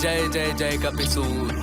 जय जय जय कपिसूर।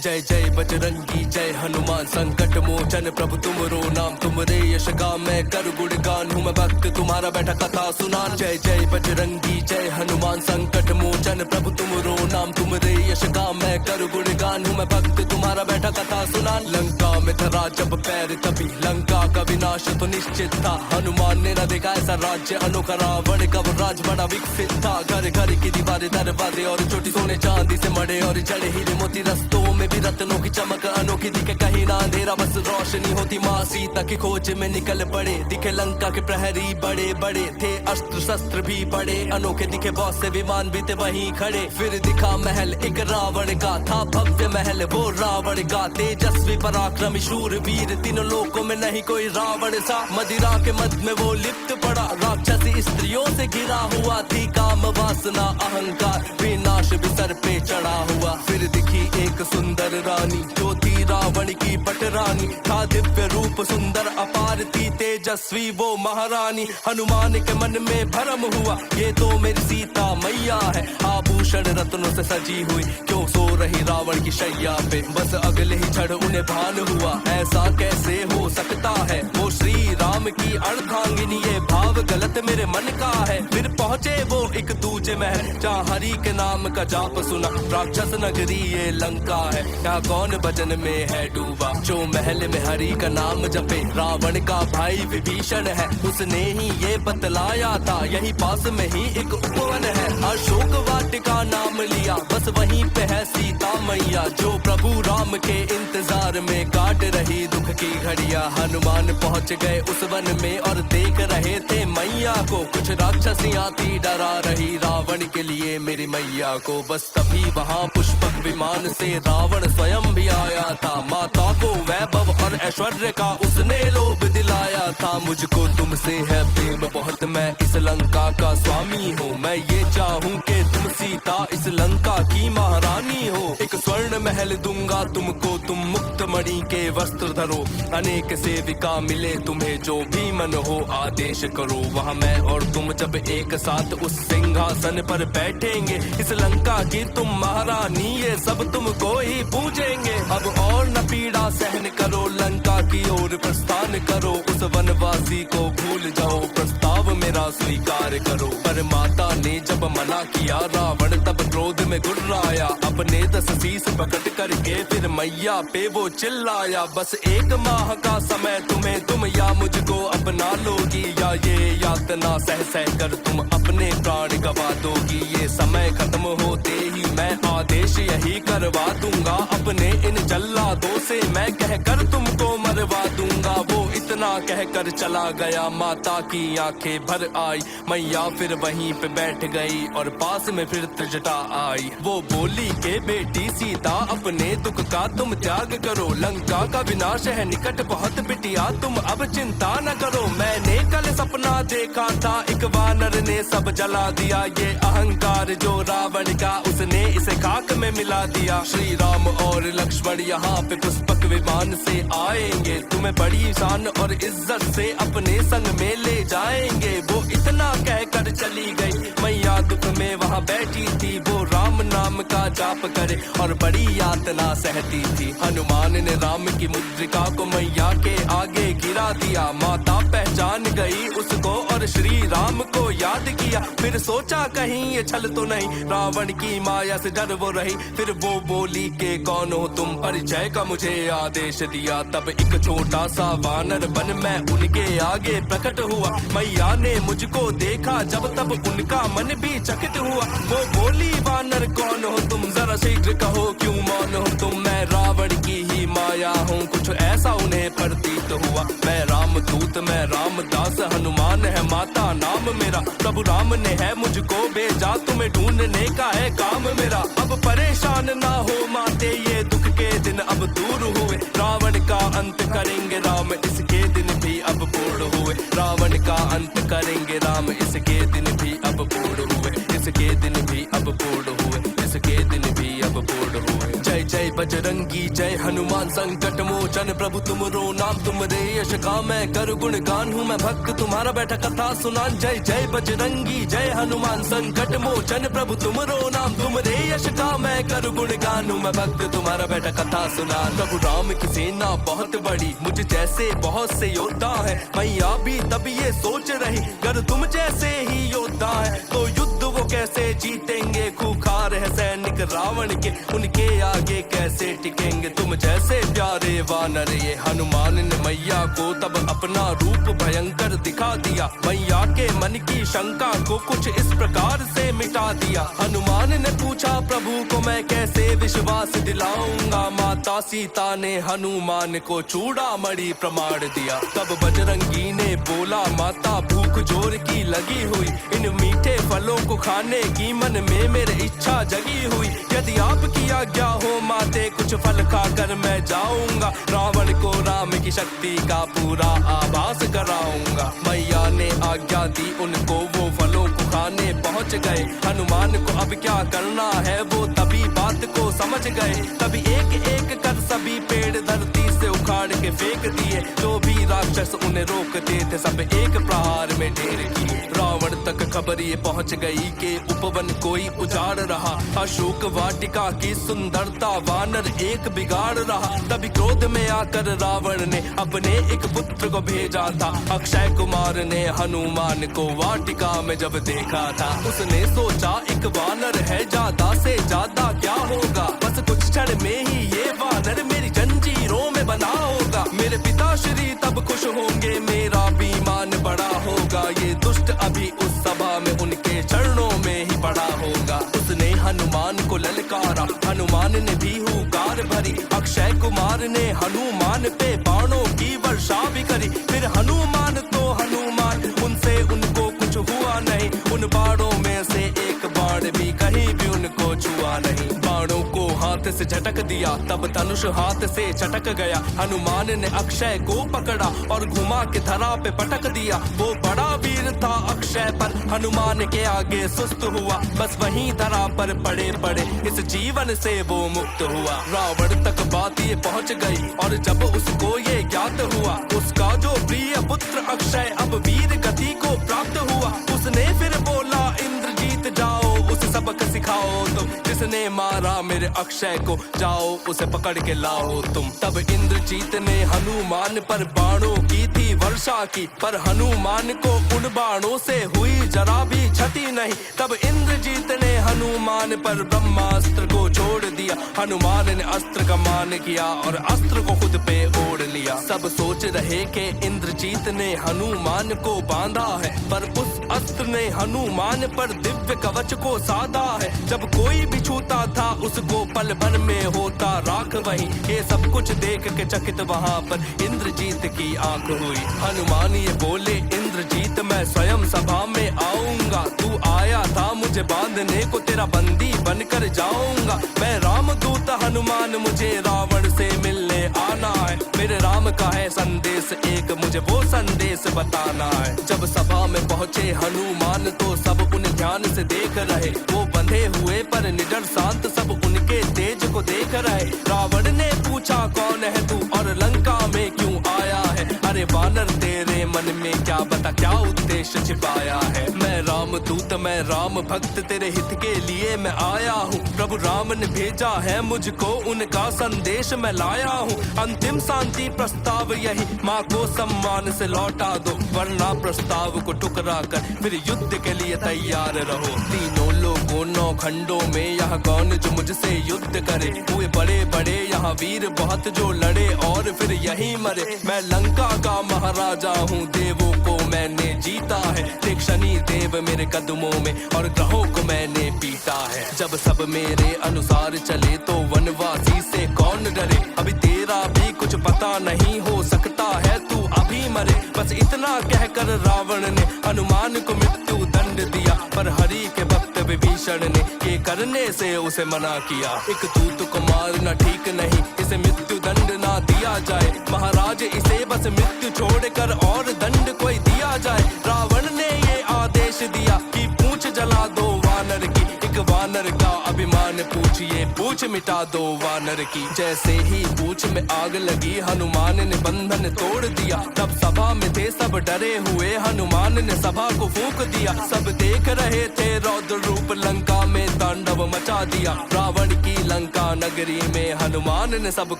जय जय बजरंगी जय हनुमान संकट मोचन प्रभु तुमरो नाम तुमरे यश गान मैं कर गुणगान हूँ मैं भक्त तुम्हारा बैठा कथा सुनान। जय जय बजरंगी जय हनुमान संकट मोचन प्रभु तुमरो नाम तुमरे यश गान मैं कर गुणगान हूँ मैं भक्त तुम्हारा बैठा कथा सुनान। लंका में धरा जब पैर तभी लंका का विनाश तो निश्चित था। हनुमान ने न देखा ऐसा राज्य अनोखा रावण का वो राज बड़ा विकसित था। घर घर की दीवारें दरवाजे और छोटी सोने चांदी से मड़े और चढ़े हीरे मोती रस्तों में भी रत्नों की चमक अनोखी दिखे कहीं ना अंधेरा बस रोशनी होती। माँ सीता की खोज में निकल पड़े दिखे लंका के प्रहरी बड़े बड़े थे अस्त्र शस्त्र भी बड़े अनोखे दिखे बहुत से विमान भी थे वहीं खड़े। फिर दिखा महल एक रावण का था भव्य महल वो रावण का तेजस्वी पराक्रमी शूर वीर तीनों लोकों में नहीं कोई रावण सा। मदिरा के मद में वो लिप्त पड़ा राक्षसी स्त्रियों से घिरा हुआ थी काम वासना अहंकार विनाश भी सर पे चढ़ा हुआ। फिर दिखी एक सुंदर रानी जो थी रावण की पटरानी था दिव्य रूप सुंदर अपार थी तेजस्वी वो महारानी। हनुमान के मन में भरम हुआ ये तो मेरी सीता मैया है आभूषण रत्नों से सजी हुई क्यों सो रही रावण की शैया पे। बस अगले ही क्षण उन्हें भान हुआ ऐसा कैसे हो सकता है वो श्री राम की अर्धांगिनी ये भाव गलत मेरे मन का है। फिर पहुँचे वो एक दूजे महल जहाँ हरि के नाम का जाप सुना राक्षस नगरी ये लंका है यहाँ कौन भजन में है डूबा जो महल में हरि का नाम जपे। रावण का भाई विभीषण है उसने ही ये बतलाया था यही पास में ही एक उपवन है अशोक वाटिका नाम लिया बस वहीं पे है सीता मैया जो प्रभु राम के इंतजार में काट रही दुख की घड़िया। हनुमान पहुंच गए उस वन में और देख रहे थे मैया को कुछ राक्षसियां थी डरा रही रावण के लिए मेरी मैया को। बस तभी वहाँ पुष्पक विमान से रावण स्वयं भी आया था माता को वैभव और ऐश्वर्य का उसने लोभ दिलाया था। मुझको तुमसे है प्रेम बहुत मैं इस लंका का स्वामी हूँ मैं ये चाहूँ कि तुम सीता इस लंका की महारानी हो। एक स्वर्ण महल दूंगा तुमको तुम मुक्त मणि के वस्त्र धरो अनेक सेविका मिले तुम्हें जो भी मन हो आदेश करो। वहाँ मैं और तुम जब एक साथ उस सिंहासन पर बैठेंगे इस लंका की तुम महारानी ये सब तुमको ही पूजेंगे। अब और न पीड़ा सहन करो लंका की ओर प्रस्थान करो उस वनवासी को भूल जाओ प्रस्ताव मेरा स्वीकार करो। पर माता ने जब मना किया रावण तब क्रोध में गुर्राया अपने 10 शीश पकड़ करके फिर मैया पे वो चिल्लाया बस 1 माह का समय तुम्हें तुम या मुझको अपना लोगी या ये यातना सह सह कर तुम अपने प्राण गवा दोगी। ये समय खत्म होते ही मैं आदेश यही करवा दूंगा अपने इन जल्लादों से मैं कहकर तुमको मरवा दूंगा। वो इतना कहकर चला गया माता की आंखें भर आई मैया फिर वहीं पे बैठ गई और पास में फिर त्रिजटा आई। वो बोली के बेटी सीता अपने दुख का तुम त्याग करो लंका का विनाश है निकट बहुत बिटिया तुम अब चिंता न करो। मैंने कल सपना देखा था एक वानर ने सब जला दिया ये अहंकार जो रावण का उसने इसे खाक में मिला दिया। श्री राम और लक्ष्मण यहाँ पे पुष्पक विमान से आएंगे तुम्हें बड़ी शान और इज्जत से अपने संग में ले जाएंगे। वो इतना कहकर चली गई मैया दुख में वहाँ बैठी थी वो राम नाम का जाप करे और बड़ी यातना सहती थी। हनुमान ने राम की मुद्रिका को मैया के आगे गिरा दिया माता पहचान गई उसको और श्री राम को याद किया फिर सोचा कहीं ये छल तो नहीं रावण की माया से डर वो रही। फिर वो बोली के कौन हो तुम परिचय का मुझे आदेश दिया। तब एक छोटा सा वानर बन मैं उनके आगे प्रकट हुआ मैया ने मुझको देखा जब तब उनका मन भी चकित हुआ। वो बोली वानर कौन हो तुम जरा शीघ्र कहो क्यों मौन हो तुम मैं रावण की ही माया हूँ कुछ ऐसा उन्हें प्रतीत हुआ। मैं रामदूत मैं रामदास हनुमान है माता नाम मेरा प्रभु राम ने है मुझको भेजा तुम्हें ढूंढने का है काम मेरा। अब परेशान ना हो माते ये दुख के दिन अब दूर हुए रावण का अंत करेंगे राम इसके दिन भी अब पूर्ण हुए। रावण का अंत करेंगे राम इसके दिन भी अब पूर्ण हुए इसके दिन भी अब पूर्ण हुए इसके दिन भी अब पूर्ण हुए। जय जय बजरंगी जय हनुमान संकट मोचन प्रभु तुमरो नाम तुमरे यश का मैं कर गुणगान हूँ मैं भक्त तुम्हारा बैठा कथा सुनान। जय जय बजरंगी जय हनुमान संकट मोचन प्रभु तुमरो नाम तुमरे यश का मैं कर गुणगान हूँ मैं भक्त तुम्हारा बैठा कथा सुनान। प्रभु राम की सेना बहुत बड़ी मुझ जैसे बहुत से योद्धा है मैया भी तभी ये सोच रही अगर तुम जैसे ही योद्धा है तो युद्ध वो कैसे जीतेंगे। खूंखार है सैनिक रावण के उनके आगे कैसे टिकेंगे। तुम जैसे प्यारे वानर ये हनुमान ने मैया को तब अपना रूप भयंकर दिखा दिया। मैया के मन की शंका को कुछ इस प्रकार से मिटा दिया। हनुमान ने पूछा प्रभु को मैं कैसे विश्वास दिलाऊंगा। माता सीता ने हनुमान को चूड़ामणि प्रमाण दिया। तब बजरंगी ने बोला माता भूख जोर की लगी हुई इन मीठे फलों को खाने की मन में मेरे इच्छा जगी हुई। यदि आपकी आज्ञा हो माते कुछ फल खाकर मैं जाऊंगा। रावण को राम की शक्ति का पूरा आभास कराऊंगा। मैया ने आज्ञा दी उनको वो फलों को खाने पहुंच गए। हनुमान को अब क्या करना है वो तभी बात को समझ गए। तभी एक एक कर सभी पेड़ धरती से उखाड़ के फेंक दिए। जो भी राक्षस उन्हें रोकते थे सब एक प्रहार में ढेर किए। रावण तक खबर ये पहुंच गई कि उपवन कोई उजाड़ रहा। अशोक वाटिका की सुंदरता वानर एक बिगाड़ रहा। तभी क्रोध में आकर रावण ने अपने एक पुत्र को भेजा था। अक्षय कुमार ने हनुमान को वाटिका में जब देखा था उसने सोचा एक वानर है ज्यादा से ज्यादा क्या होगा। बस कुछ क्षण में ही ये वानर मेरी जंजीरों में बना होगा। मेरे पिताश्री तब खुश होंगे मेरा भी मान बड़ा होगा। ये दुष्ट अभी उस सभा में उनके चरणों में ही पड़ा होगा। उसने हनुमान को ललकारा हनुमान ने भी हुंकार भरी। अक्षय कुमार ने हनुमान पे बाणों की वर्षा भी करी। फिर हनुमान तो हनुमान उनसे उनको कुछ हुआ नहीं। उन बाणों में से एक बाण भी कहीं भी उनको छुआ नहीं। बाणों को हाथ से झटक दिया तब धनुष हाथ से चटक गया। हनुमान ने अक्षय को पकड़ा और घुमा के धरा पे पटक दिया। वो बड़ा वीर था अक्षय पर हनुमान के आगे सुस्त हुआ। बस वहीं धरा पर पड़े पड़े इस जीवन से वो मुक्त हुआ। रावण तक बात ये पहुंच गई और जब उसको ये ज्ञात हुआ उसका जो प्रिय पुत्र अक्षय अब वीर गति को प्राप्त हुआ। उसने फिर बोला इंद्रजीत जाओ उसे सबक सिखाओ तुम। जिसने मारा मेरे अक्षय को जाओ उसे पकड़ के लाओ तुम। तब इंद्रजीत ने हनुमान पर बाणों की थी वर्षा की पर हनुमान को उन बाणों से हुई जरा भी क्षति नहीं। तब इंद्रजीत ने हनुमान पर ब्रह्मास्त्र को छोड़ दिया। हनुमान ने अस्त्र का मान किया और अस्त्र को खुद पे ओढ़ लिया। सब सोच रहे कि इंद्रजीत ने हनुमान को बांधा है पर उस अस्त्र ने हनुमान पर दिव्य कवच को साधा है। जब कोई भी छूता था उसको पल भर में होता राख वही। ये सब कुछ देख के चकित वहाँ पर इंद्रजीत की आंख हुई। हनुमान ये बोले इंद्रजीत मैं स्वयं सभा में आऊंगा। तू आया था मुझे बांधने को तेरा बंदी बनकर जाऊंगा। मैं रामदूत हनुमान मुझे रावण से मिलने आना है। मेरे राम का है संदेश एक मुझे वो संदेश बताना है। जब सभा में पहुँचे हनुमान तो सब उन्हें ध्यान से देख रहे। वो बंधे हुए पर निडर शांत सब उनके तेज को देख रहे। रावण ने पूछा कौन है तू और लंका में क्यों आया है। अरे वानर तेरे मन में क्या बता क्या उद्देश्य छिपाया है। मैं रामदूत मैं राम भक्त तेरे हित के लिए मैं आया हूँ। प्रभु राम ने भेजा है मुझको उनका संदेश मैं लाया हूँ। अंतिम शांति प्रस्ताव यही माँ को सम्मान से लौटा दो वरना प्रस्ताव को टुकरा कर फिर युद्ध के लिए तैयार रहो। तीनों लोगों 9 खंडों में यह कौन जो मुझसे युद्ध करे। हुए बड़े बड़े यहाँ वीर बहुत जो लड़े और फिर यही मरे। मैं लंका का महाराजा हूँ देवों को मैंने जीता है। देख शनि देव मेरे कदमों में और ग्रहों को मैंने पीटा है। जब सब मेरे अनुसार चले तो वनवासी से कौन डरे। अभी तेरा भी कुछ पता नहीं हो सकता है तू अभी मरे। बस इतना कहकर रावण ने हनुमान को मृत्यु दंड दिया पर हरि के भक्त विभीषण ने ये करने से उसे मना किया। एक दूत को मारना ठीक नहीं इसे मृत्यु दंड ना दिया जाए। महाराज इसे बस मृत्यु छोड़कर और दंड कोई दिया जाए। रावण ने ये आदेश दिया कि पूंछ जला दो वानर की। एक वानर का अभिमान पूछिए पूछ मिटा दो वानर की। जैसे ही पूछ में आग लगी हनुमान ने बंधन तोड़ दिया। तब सभा में थे सब डरे हुए, हनुमान ने सभा को फूंक दिया। सब देख रहे थे रौद्र रूप, लंका में तांडव मचा दिया। रावण की लंका नगरी में हनुमान ने सब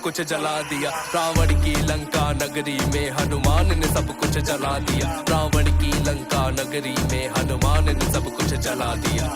कुछ जला दिया। रावण की लंका नगरी में हनुमान ने सब कुछ जला दिया। रावण की लंका नगरी में हनुमान ने सब कुछ जला दिया।